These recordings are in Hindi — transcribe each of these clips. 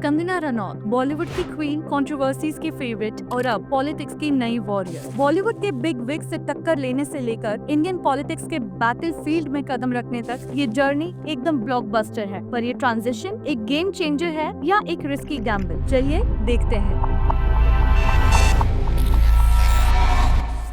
कंगना रनौत बॉलीवुड की क्वीन, कंट्रोवर्सीज की फेवरेट और अब पॉलिटिक्स की नई वॉरियर। बॉलीवुड के बिग विग से टक्कर लेने से लेकर इंडियन पॉलिटिक्स के बैटलफील्ड में कदम रखने तक ये जर्नी एकदम ब्लॉकबस्टर है। पर ये ट्रांजिशन एक गेम चेंजर है या एक रिस्की गैम्बल? चलिए देखते हैं।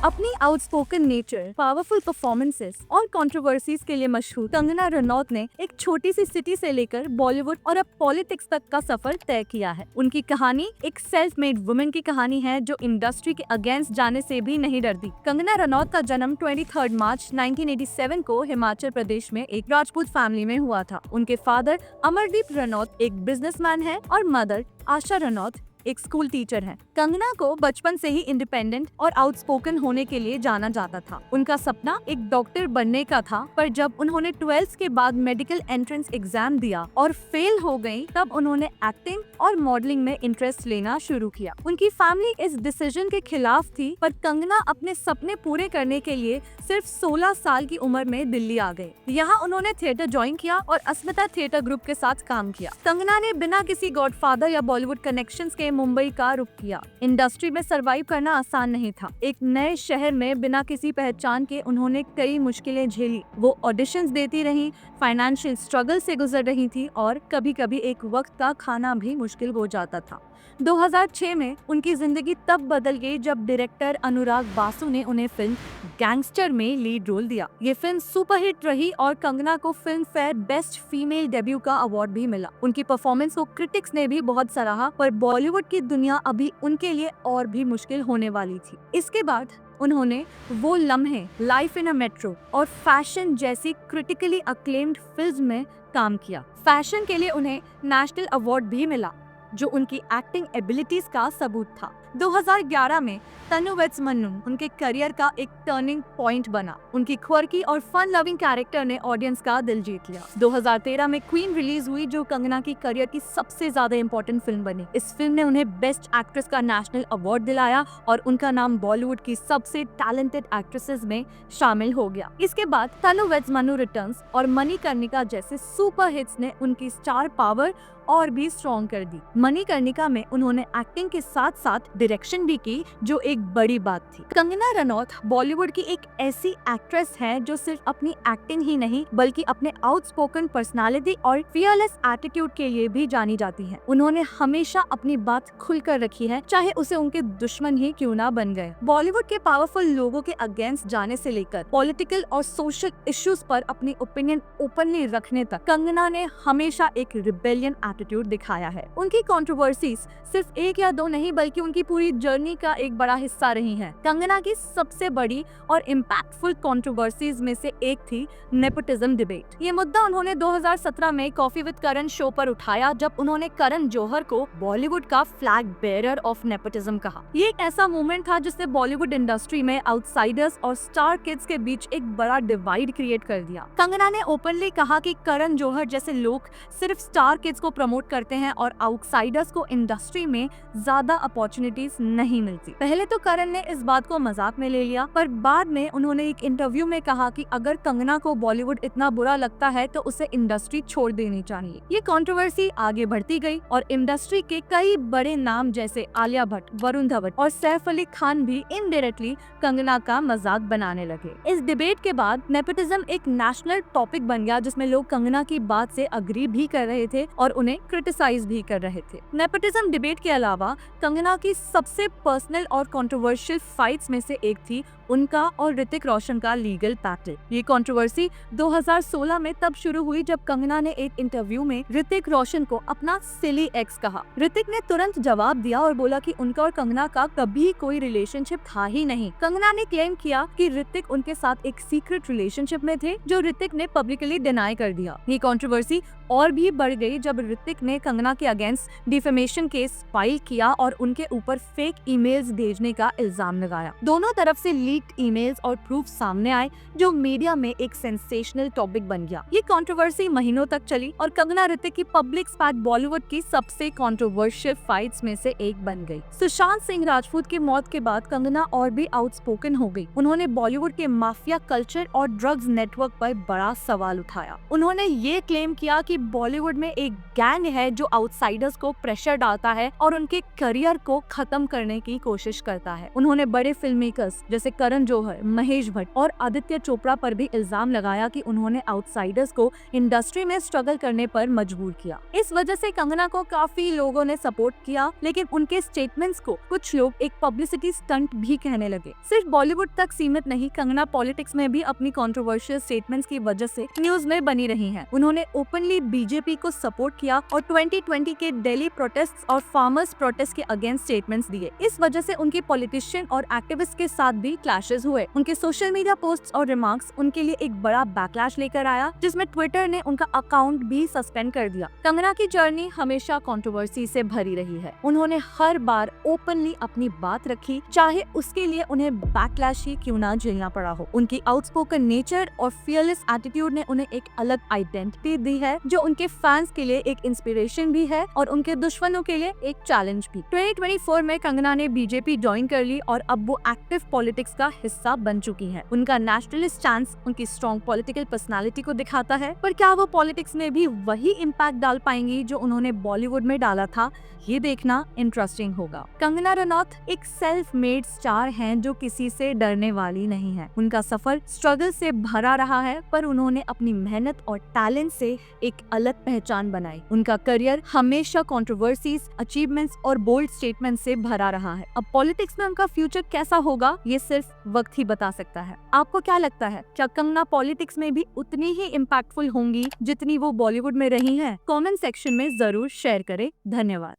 अपनी आउटस्पोकन नेचर, पावरफुल परफॉर्मेंसेस और कंट्रोवर्सीज के लिए मशहूर कंगना रनौत ने एक छोटी सी सिटी से लेकर बॉलीवुड और अब पॉलिटिक्स तक का सफर तय किया है। उनकी कहानी एक सेल्फ मेड वुमेन की कहानी है जो इंडस्ट्री के अगेंस्ट जाने से भी नहीं डरती। कंगना रनौत का जन्म 23 मार्च 1987 को हिमाचल प्रदेश में एक राजपूत फैमिली में हुआ था। उनके फादर अमरदीप रनौत एक बिजनेसमैन है और मदर आशा रनौत एक स्कूल टीचर है। कंगना को बचपन से ही इंडिपेंडेंट और आउटस्पोकन होने के लिए जाना जाता था। उनका सपना एक डॉक्टर बनने का था, पर जब उन्होंने 12th के बाद मेडिकल एंट्रेंस एग्जाम दिया और फेल हो गई, तब उन्होंने एक्टिंग और मॉडलिंग में इंटरेस्ट लेना शुरू किया। उनकी फैमिली इस डिसीजन के खिलाफ थी, पर कंगना अपने सपने पूरे करने के लिए सिर्फ 16 साल की उम्र में दिल्ली आ गए। यहाँ उन्होंने थिएटर ज्वाइन किया और अस्मिता थिएटर ग्रुप के साथ काम किया। कंगना ने बिना किसी गॉडफादर या बॉलीवुड कनेक्शंस के मुंबई का रुख किया। इंडस्ट्री में सरवाइव करना आसान नहीं था। एक नए शहर में बिना किसी पहचान के उन्होंने कई मुश्किलें झेली। वो ऑडिशंस देती रही, फाइनेंशियल स्ट्रगल से गुजर रही थी और कभी-कभी एक वक्त का खाना भी मुश्किल हो जाता था। 2006 में उनकी जिंदगी तब बदल गई जब डायरेक्टर अनुराग बासु ने उन्हें फिल्म गैंगस्टर में लीड रोल दिया। ये फिल्म सुपरहिट रही और कंगना को film fair best female debut का अवार्ड भी मिला। उनकी परफॉर्मेंस को क्रिटिक्स ने भी बहुत सराहा, पर बॉलीवुड की दुनिया अभी उनके लिए और भी मुश्किल होने वाली थी। इसके बाद उन्होंने वो लम्हे, लाइफ इन अ मेट्रो और फैशन जैसी क्रिटिकली अक्लेम्ड फिल्म में काम किया। फैशन के लिए उन्हें नेशनल अवार्ड भी मिला, जो उनकी एक्टिंग एबिलिटीज का सबूत था। 2011 में तनु वेड्स मन्नू उनके करियर का एक टर्निंग पॉइंट बना। उनकी क्वर्की और फन लविंग कैरेक्टर ने ऑडियंस का दिल जीत लिया। 2013 में क्वीन रिलीज हुई, जो कंगना की करियर की सबसे ज्यादा इम्पोर्टेंट फिल्म बनी। इस फिल्म ने उन्हें बेस्ट एक्ट्रेस का नेशनल अवार्ड दिलाया और उनका नाम बॉलीवुड की सबसे टैलेंटेड एक्ट्रेसेस में शामिल हो गया। इसके बाद तनु वेड्स मन्नू रिटर्न्स और मणिकर्णिका जैसे सुपर हिट्स ने उनकी स्टार पावर और भी स्ट्रॉन्ग कर दी। मणिकर्णिका में उन्होंने एक्टिंग के साथ साथ डायरेक्शन भी की, जो एक बड़ी बात थी। कंगना रनौत बॉलीवुड की एक ऐसी एक्ट्रेस है जो सिर्फ अपनी एक्टिंग ही नहीं, बल्कि अपने आउटस्पोकन पर्सनालिटी और फियरलेस एटीट्यूड के लिए भी जानी जाती है। उन्होंने हमेशा अपनी बात खुलकर रखी है, चाहे उसे उनके दुश्मन ही क्यों ना बन गए। बॉलीवुड के पावरफुल लोगों के अगेंस्ट जाने से लेकर पॉलिटिकल और सोशल इश्यूज पर अपनी ओपिनियन ओपनली रखने तक कंगना ने हमेशा एक रिबेलियन एटीट्यूड दिखाया है। उनकी कंट्रोवर्सीज सिर्फ एक या दो नहीं, बल्कि उनकी पूरी जर्नी का एक बड़ा हिस्सा रही हैं। कंगना की सबसे बड़ी और इम्पैक्टफुल कंट्रोवर्सीज में से एक थी नेपोटिज्म डिबेट। ये मुद्दा उन्होंने 2017 में कॉफी विद करण शो पर उठाया, जब उन्होंने करण जौहर को बॉलीवुड का फ्लैग बेयरर ऑफ नेपोटिज्म कहा। ये एक ऐसा मूवमेंट था जिसने बॉलीवुड इंडस्ट्री में आउटसाइडर्स और स्टार किड्स के बीच एक बड़ा डिवाइड क्रिएट कर दिया। कंगना ने ओपनली कहा कि करण जौहर जैसे लोग सिर्फ स्टार किड्स को प्रमोट करते हैं और आउटसाइडर्स को इंडस्ट्री में ज्यादा अपॉर्चुनिटीज नहीं मिलती। पहले तो करण ने इस बात को मजाक में ले लिया, पर बाद में उन्होंने एक इंटरव्यू में कहा कि अगर कंगना को बॉलीवुड इतना बुरा लगता है तो उसे इंडस्ट्री छोड़ देनी चाहिए। ये कंट्रोवर्सी आगे बढ़ती गई और इंडस्ट्री के कई बड़े नाम जैसे आलिया भट्ट, वरुण धवन और सैफ अली खान भी इनडायरेक्टली कंगना का मजाक बनाने लगे। इस डिबेट के बाद नेपोटिज्म एक नेशनल टॉपिक बन गया, जिसमें लोग कंगना की बात से अग्री भी कर रहे थे और उन्हें क्रिटिसाइज भी कर रहे थे। नेपोटिज्म डिबेट के अलावा कंगना की सबसे पर्सनल और कंट्रोवर्शियल फाइट्स में से एक थी उनका और ऋतिक रोशन का लीगल बैटल। ये कंट्रोवर्सी 2016 में तब शुरू हुई जब कंगना ने एक इंटरव्यू में ऋतिक रोशन को अपना सिली एक्स कहा। ऋतिक ने तुरंत जवाब दिया और बोला कि उनका और कंगना का कभी कोई रिलेशनशिप था ही नहीं। कंगना ने क्लेम किया कि ऋतिक उनके साथ एक सीक्रेट रिलेशनशिप में थे, जो ऋतिक ने पब्लिकली डिनाई कर दिया। ये कंट्रोवर्सी और भी बढ़ गई जब ऋतिक ने कंगना के अगेंस्ट डिफेमेशन केस फाइल किया और उनके ऊपर फेक ईमेल्स भेजने का इल्जाम लगाया। दोनों तरफ से लीक्ड ईमेल्स और प्रूफ सामने आए जो मीडिया में एक सेंसेशनल टॉपिक बन गया। ये कंट्रोवर्सी महीनों तक चली और कंगना ऋतिक की पब्लिक स्पैट बॉलीवुड की सबसे कंट्रोवर्शियल फाइट्स में से एक बन गई। सुशांत सिंह राजपूत की मौत के बाद कंगना और भी आउटस्पोकन हो गई। उन्होंने बॉलीवुड के माफिया कल्चर और ड्रग्स नेटवर्क पर बड़ा सवाल उठाया। उन्होंने ये क्लेम किया कि बॉलीवुड में एक गैंग है जो आउटसाइडर्स को प्रेशर डालता है और उनके करियर को खत्म करने की कोशिश करता है। उन्होंने बड़े फिल्म मेकर्स जैसे करण जौहर, महेश भट्ट और आदित्य चोपड़ा पर भी इल्जाम लगाया कि उन्होंने आउटसाइडर्स को इंडस्ट्री में स्ट्रगल करने पर मजबूर किया। इस वजह से कंगना को काफी लोगों ने सपोर्ट किया, लेकिन उनके स्टेटमेंट्स को कुछ लोग एक पब्लिसिटी स्टंट भी कहने लगे। सिर्फ बॉलीवुड तक सीमित नहीं, कंगना पॉलिटिक्स में भी अपनी कंट्रोवर्शियल स्टेटमेंट्स की वजह से न्यूज में बनी रही हैं। उन्होंने ओपनली बीजेपी को सपोर्ट किया और 2020 के दिल्ली प्रोटेस्ट और फार्मर्स प्रोटेस्ट के अगेंस्ट स्टेटमेंट्स दिए। इस वजह से उनके पॉलिटिशियन और एक्टिविस्ट के साथ भी क्लैशेस हुए। उनके सोशल मीडिया पोस्ट्स और रिमार्क्स उनके लिए एक बड़ा बैकलैश लेकर आया, जिसमें ट्विटर ने उनका अकाउंट भी सस्पेंड कर दिया। कंगना की जर्नी हमेशा कंट्रोवर्सी से भरी रही है। उन्होंने हर बार ओपनली अपनी बात रखी, चाहे उसके लिए उन्हें बैकलैश ही क्यों ना झेलना पड़ा हो। उनकी आउटस्पोकन नेचर और फियरलेस एटीट्यूड ने उन्हें एक अलग आइडेंटिटी दी है, जो उनके फैंस के लिए एक इंस्पिरेशन भी है और उनके दुश्मनों के लिए एक चैलेंज भी। 2024 में कंगना ने बीजेपी ज्वाइन कर ली और अब वो एक्टिव पॉलिटिक्स का हिस्सा बन चुकी है। उनका नेशनलिस्ट स्टैंस उनकी स्ट्रॉन्ग पॉलिटिकल पर्सनालिटी को दिखाता है, पर क्या वो पॉलिटिक्स में भी वही इम्पैक्ट डाल पाएंगी जो उन्होंने बॉलीवुड में डाला था? ये देखना इंटरेस्टिंग होगा। कंगना रनौत एक सेल्फ मेड स्टार हैं जो किसी से डरने वाली नहीं है। उनका सफर स्ट्रगल से भरा रहा है, पर उन्होंने अपनी मेहनत और टैलेंट से एक अलग पहचान बनाई। उनका करियर हमेशा कंट्रोवर्सीज, अचीवमेंट्स और बोल्ड स्टेटमेंट से भरा रहा है। अब पॉलिटिक्स में उनका फ्यूचर कैसा होगा, ये सिर्फ वक्त ही बता सकता है। आपको क्या लगता है, क्या कंगना पॉलिटिक्स में भी उतनी ही इम्पैक्टफुल होंगी जितनी वो बॉलीवुड में रही हैं? कमेंट सेक्शन में जरूर शेयर करें। धन्यवाद।